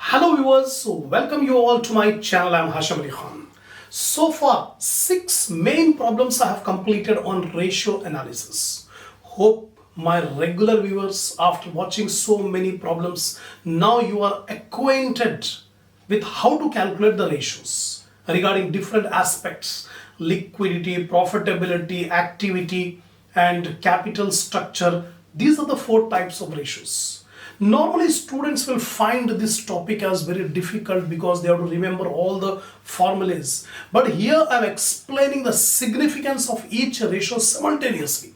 Hello viewers, welcome you all to my channel. I am Hasham Ali Khan. So far, 6 main problems I have completed on ratio analysis. Hope my regular viewers, after watching so many problems, now you are acquainted with how to calculate the ratios regarding different aspects: liquidity, profitability, activity, and capital structure. These are the 4 types of ratios. Normally students will find this topic as very difficult because they have to remember all the formulas. But here I am explaining the significance of each ratio simultaneously.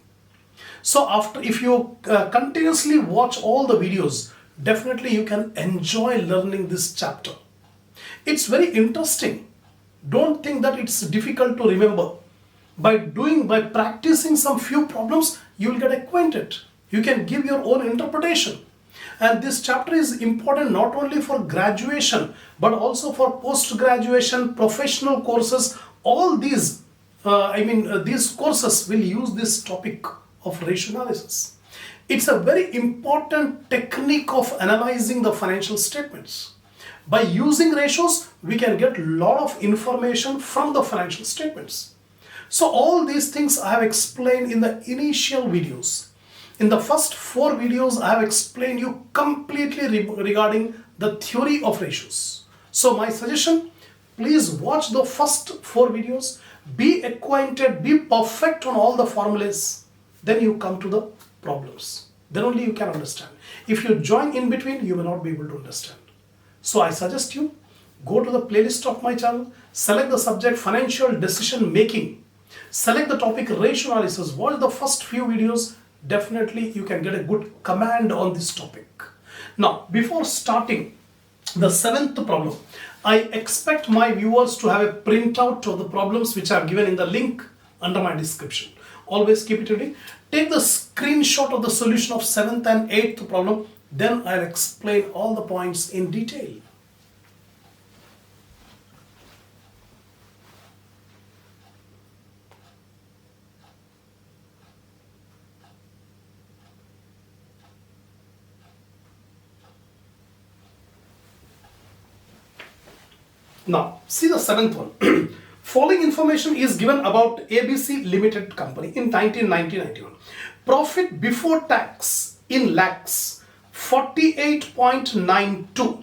So if you continuously watch all the videos, definitely you can enjoy learning this chapter. It's very interesting. Don't think that it's difficult to remember. By practicing some few problems, you will get acquainted. You can give your own interpretation. And this chapter is important not only for graduation but also for post-graduation, professional courses. All these, these courses will use this topic of ratio analysis. It's a very important technique of analyzing the financial statements. By using ratios, we can get a lot of information from the financial statements. So all these things I have explained in the initial videos. In the first 4 videos, I have explained you completely regarding the theory of ratios. So my suggestion, please watch the first 4 videos, be acquainted, be perfect on all the formulas. Then you come to the problems. Then only you can understand. If you join in between, you will not be able to understand. So I suggest you go to the playlist of my channel, select the subject financial decision making, select the topic ratio analysis, watch the first few videos. Definitely you can get a good command on this topic. Now, before starting the 7th problem, I expect my viewers to have a printout of the problems which are given in the link under my description. Always keep it ready. Take the screenshot of the solution of 7th and 8th problem. Then I'll explain all the points in detail. Now, see the 7th one. Following information is given about ABC Limited Company in 1991. Profit before tax in lakhs, 48.92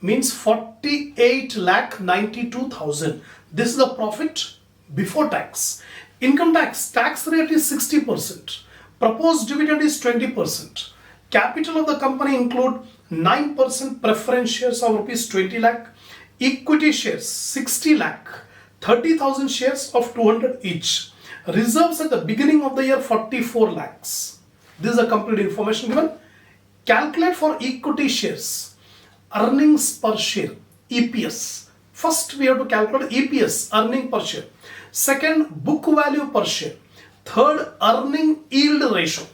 means 48 lakh 92,000. This is the profit before tax. Income tax rate is 60%. Proposed dividend is 20%. Capital of the company include 9% preference shares of rupees 20 lakh. Equity shares 60 lakh, 30,000 shares of 200 each. Reserves at the beginning of the year 44 lakhs. This is the complete information given. Calculate for equity shares, earnings per share, EPS. First we have to calculate EPS, earning per share. Second, book value per share. Third, earning yield ratio.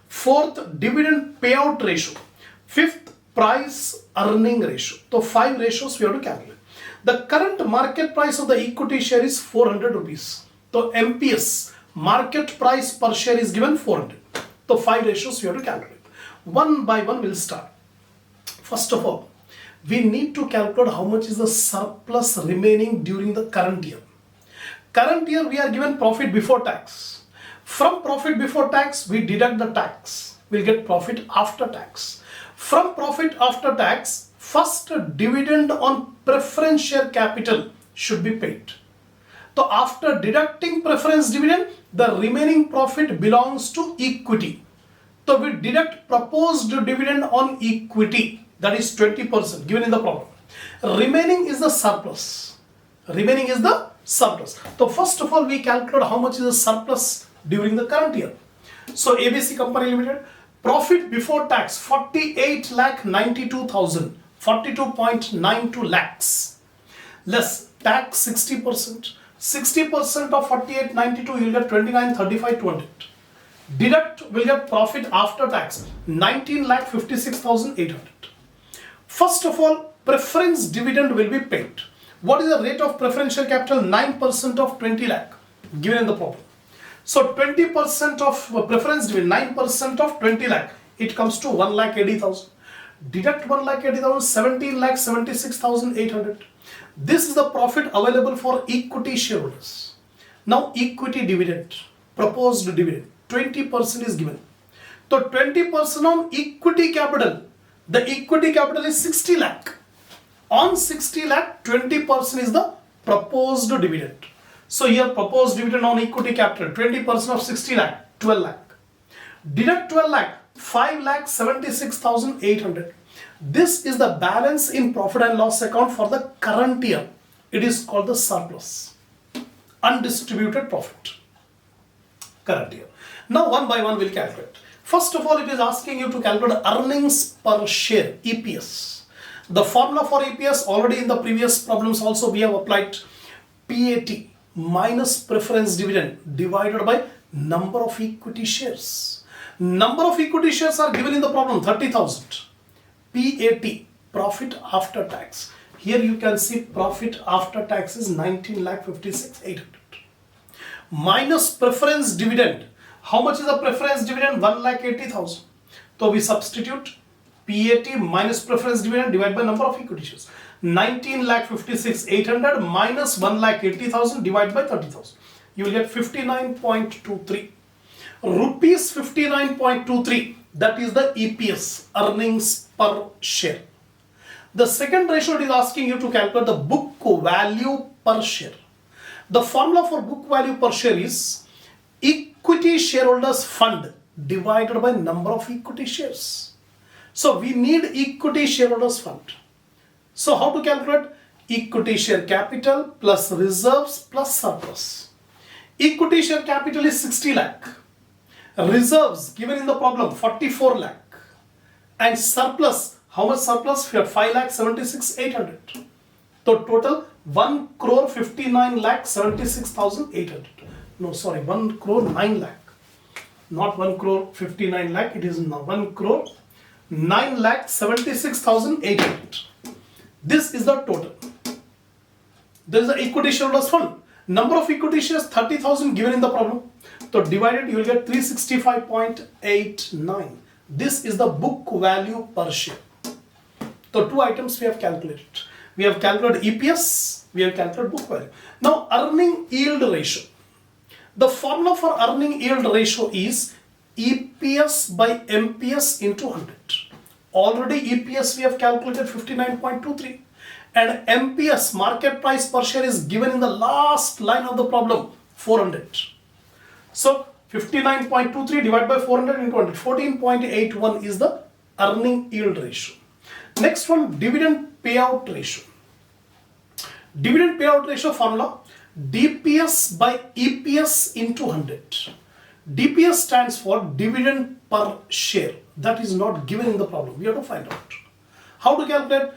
Fourth, dividend payout ratio. Fifth, price earning ratio. So 5 ratios we have to calculate. The current market price of the equity share is 400 rupees. So MPS, market price per share, is given 400. So 5 ratios we have to calculate. One by one we'll start. First of all, we need to calculate how much is the surplus remaining during the current year. Current year we are given profit before tax. From profit before tax we deduct the tax. We'll get profit after tax. From profit after tax, first dividend on preference share capital should be paid. So after deducting preference dividend, the remaining profit belongs to equity. So we deduct proposed dividend on equity, that is 20% given in the problem. Remaining is the surplus. Remaining is the surplus. So first of all we calculate how much is the surplus during the current year. So ABC Company Limited, profit before tax 48 lakh 92,000, 42.92 lakhs, less tax 60%. 60% of 4892 you will get 29,35,200. Deduct will get profit after tax 19 lakh 56,800. First of all, preference dividend will be paid. What is the rate of preferential capital? 9% of 20 lakh given in the problem. So 20% of preference dividend, 9% of 20 lakh, it comes to 1,80,000. Deduct 1,80,000, 17,76,800. This is the profit available for equity shareholders. Now equity dividend, proposed dividend, 20% is given. So 20% on equity capital. The equity capital is 60 lakh. On 60 lakh, 20% is the proposed dividend. So here proposed dividend on equity capital, 20% of 60 lakh, 12 lakh. Deduct 12 lakh, 5,76,800. This is the balance in profit and loss account for the current year. It is called the surplus, undistributed profit, current year. Now one by one we'll calculate. First of all, it is asking you to calculate earnings per share, EPS. The formula for EPS already in the previous problems also we have applied. PAT minus preference dividend divided by number of equity shares. Number of equity shares are given in the problem, 30,000. PAT, profit after tax. Here you can see profit after tax is 19,56,800. Minus preference dividend. How much is the preference dividend? 1,80,000. So we substitute PAT minus preference dividend divided by number of equity shares. 19,56,800 minus 1,80,000 divided by 30,000. You will get 59.23. Rupees 59.23. That is the EPS, earnings per share. The second ratio it is asking you to calculate the book value per share. The formula for book value per share is equity shareholders fund divided by number of equity shares. So we need equity shareholders fund. So how to calculate? Equity share capital plus reserves plus surplus. Equity share capital is 60 lakh. Reserves given in the problem 44 lakh. And surplus, how much surplus? We have 5,76,800. So total 1,59,76,800. No, sorry, 1 crore 9 lakh. Not 1 crore 59 lakh, it is now 1 crore 9,76,800. This is the total. This is the equity shareholders fund. Number of equity shares 30,000 given in the problem. So divided you will get 365.89. This is the book value per share. So two items we have calculated. We have calculated EPS, we have calculated book value. Now earning yield ratio. The formula for earning yield ratio is EPS by MPS into 100. Already EPS we have calculated 59.23 and MPS, market price per share, is given in the last line of the problem, 400. So 59.23 divided by 400 into 100, 14.81 is the earning yield ratio. Next one, dividend payout ratio. Dividend payout ratio formula, DPS by EPS into 100. DPS stands for dividend per share. That is not given in the problem. We have to find out. How to calculate?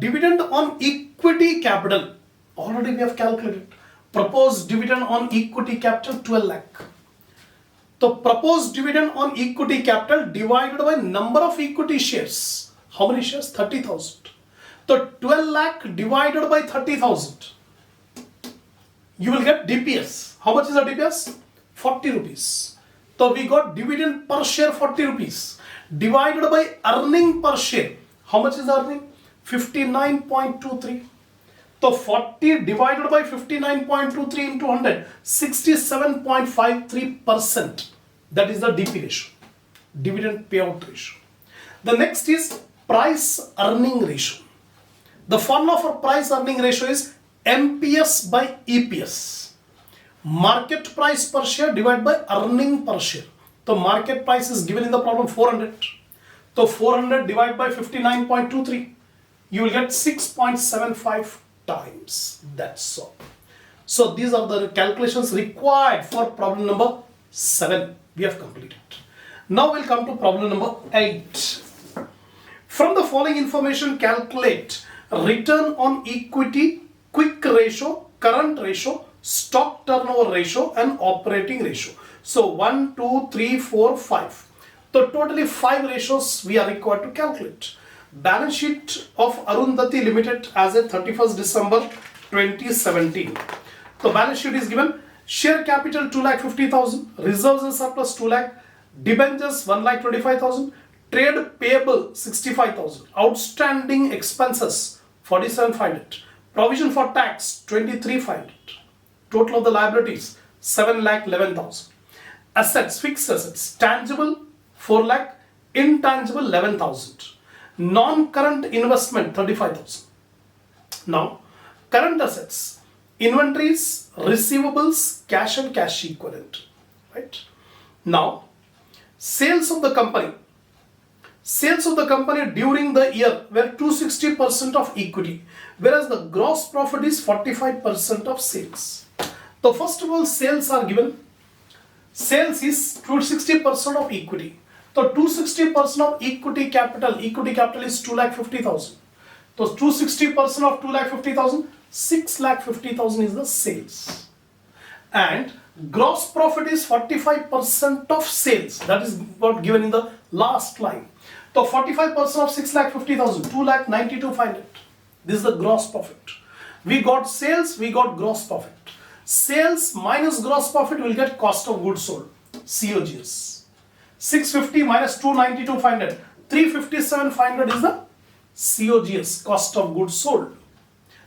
Dividend on equity capital. Already we have calculated. Proposed dividend on equity capital 12 lakh. So proposed dividend on equity capital divided by number of equity shares. How many shares? 30,000. So 12 lakh divided by 30,000. You will get DPS. How much is the DPS? 40 rupees. So we got dividend per share 40 rupees divided by earning per share. How much is the earning? 59.23. So 40 divided by 59.23 into 100, 67.53%. That is the DP ratio, dividend payout ratio. The next is price earning ratio. The formula for price earning ratio is MPS by EPS. Market price per share divided by earning per share. The market price is given in the problem 400. So 400 divided by 59.23. You will get 6.75 times. That's all. So these are the calculations required for problem number 7. We have completed. Now we'll come to problem number 8. From the following information, calculate return on equity, quick ratio, current ratio, stock turnover ratio and operating ratio. So 1, 2, 3, 4, 5. So totally 5 ratios we are required to calculate. Balance sheet of Arundhati Limited as at 31st December 2017. So balance sheet is given. Share capital 2,50,000, reserves and surplus 2 lakh, debentures 1,25,000, Trade payable 65,000. Outstanding expenses 47,500. Provision for tax 23,500. Total of the liabilities 7,11,000. Assets, fixed assets, tangible 4 lakh, intangible 11,000. Non-current investment 35,000. Now, current assets, inventories, receivables, cash and cash equivalent. Right? Now, sales of the company. Sales of the company during the year were 260% of equity, whereas the gross profit is 45% of sales. So first of all, sales are given. Sales is 260% of equity. So 260% of equity capital is 2,50,000. So 260% of 2,50,000, 6,50,000 is the sales. And gross profit is 45% of sales. That is what given in the last line. So 45% of 6,50,000, 2,92,500. This is the gross profit. We got sales, we got gross profit. Sales minus gross profit will get cost of goods sold, COGS. 650 minus 292,500, 357,500 is the COGS, cost of goods sold.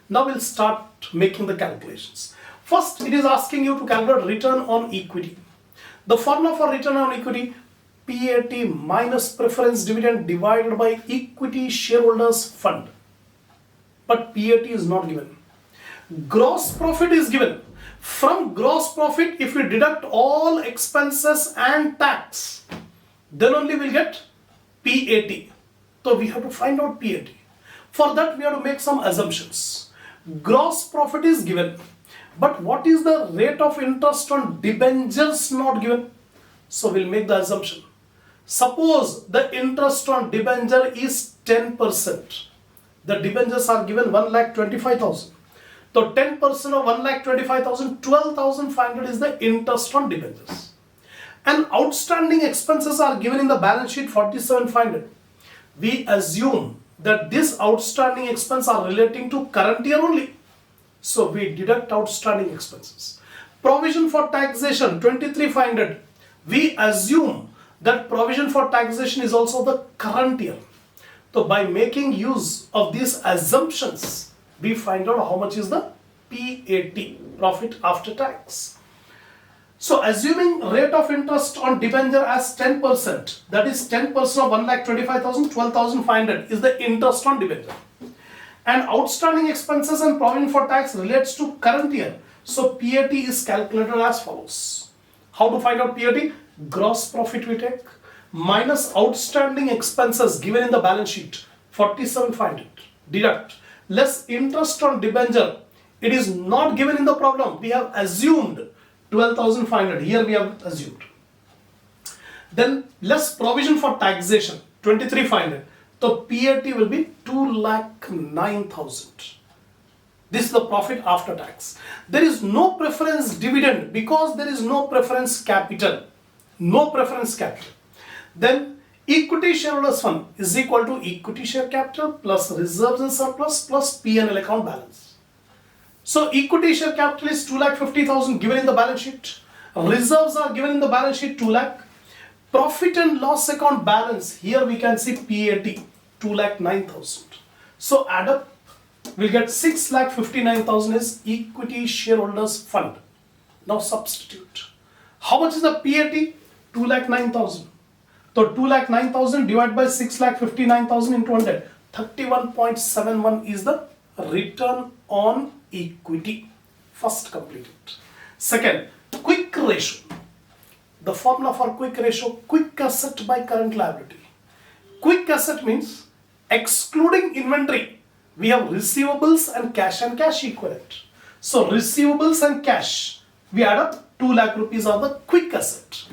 Now we'll start making the calculations. First, it is asking you to calculate return on equity. The formula for return on equity, PAT minus preference dividend divided by equity shareholders fund. But PAT is not given. Gross profit is given. From gross profit, if we deduct all expenses and tax, then only we'll get PAT. So we have to find out PAT. For that, we have to make some assumptions. Gross profit is given. But what is the rate of interest on debentures not given? So we'll make the assumption. Suppose the interest on debenture is 10%. The debentures are given 1,25,000. So 10% of 1,25,000, 12,500 is the interest on debentures. And outstanding expenses are given in the balance sheet 47,500. We assume that these outstanding expenses are relating to current year only. So we deduct outstanding expenses. Provision for taxation 23,500. We assume that provision for taxation is also the current year. So by making use of these assumptions, we find out how much is the PAT, profit after tax. So assuming rate of interest on debenture as 10%, that is 10% of 1,25,000, 12,500 is the interest on debenture. And outstanding expenses and provision for tax relates to current year. So PAT is calculated as follows. How to find out PAT? Gross profit we take minus outstanding expenses given in the balance sheet 47,500, deduct less interest on debenture. It is not given in the problem. We have assumed 12,500. Here we have assumed. Then less provision for taxation 23,500. So PAT will be 2,09,000. This is the profit after tax. There is no preference dividend because there is no preference capital. No preference capital. Then equity shareholders fund is equal to equity share capital plus reserves and surplus plus P&L account balance. So equity share capital is 2,50,000 given in the balance sheet. Reserves are given in the balance sheet 2 lakh. Profit and loss account balance, here we can see PAT 2,09,000. So add up, we'll get 6,59,000 is equity shareholders fund. Now substitute. How much is the PAT? 2,09,000. So 2,09,000 divided by 6,59,000 into 100. 31.71 is the return on equity. First completed. Second, quick ratio. The formula for quick ratio, quick asset by current liability. Quick asset means excluding inventory, we have receivables and cash equivalent. So receivables and cash, we add up 2 lakh rupees are the quick asset.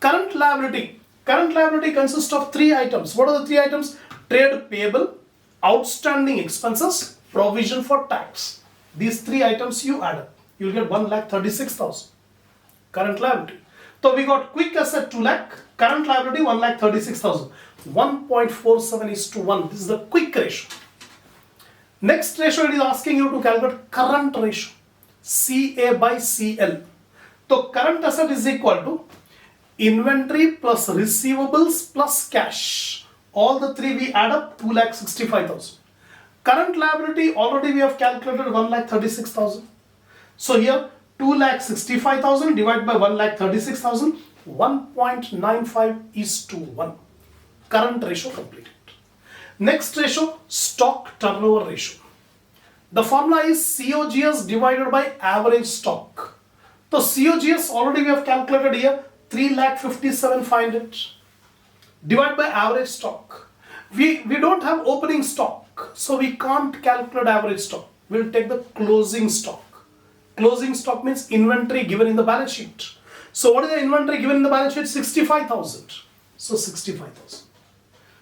Current liability consists of 3 items. What are the 3 items? Trade payable, outstanding expenses, provision for tax. These 3 items you add up. You will get 1,36,000. Current liability. So we got quick asset 2 lakh, current liability 1,36,000. 1.47 is to 1. This is the quick ratio. Next ratio, it is asking you to calculate current ratio. CA by CL. So current asset is equal to inventory plus receivables plus cash. All the three we add up 2,65,000. Current liability already we have calculated 1,36,000. So here 2,65,000 divided by 1,36,000, 1.95:1. Current ratio completed. Next ratio, stock turnover ratio. The formula is COGS divided by average stock. So COGS already we have calculated here 3,57,500 divided by average stock. We don't have opening stock, so we can't calculate average stock. We'll take the closing stock. Closing stock means inventory given in the balance sheet. So what is the inventory given in the balance sheet? 65,000. So 65,000.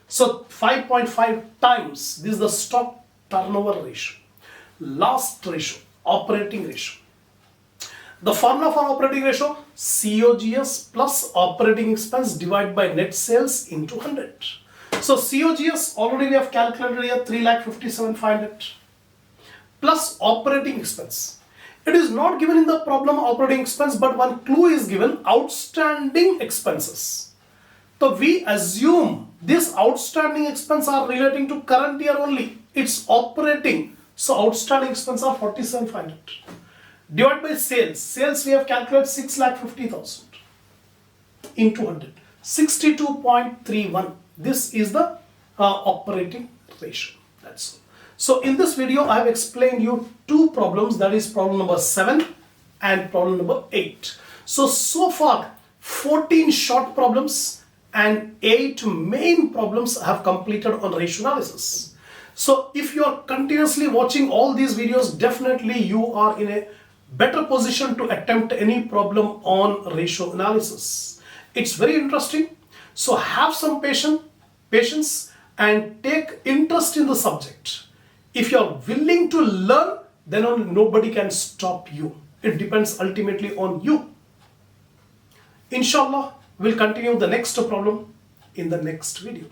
So 5.5 times. This is the stock turnover ratio. Last ratio, operating ratio. The formula for operating ratio, COGS plus operating expense divided by net sales into 100. So COGS already we have calculated here 3,57,500 plus operating expense. It is not given in the problem operating expense, but one clue is given, outstanding expenses. So we assume this outstanding expense are relating to current year only. It's operating. So outstanding expense are 47,500. Divided by sales. Sales we have calculated 6,50,000 into 100. 62.31. This is the operating ratio. That's all. So in this video, I have explained you two problems, that is problem number 7 and problem number 8. So far 14 short problems and 8 main problems I have completed on ratio analysis. So if you are continuously watching all these videos, definitely you are in a better position to attempt any problem on ratio analysis. It's very interesting. So have some patience and take interest in the subject. If you are willing to learn, then nobody can stop you. It depends ultimately on you. Inshallah, we'll continue the next problem in the next video.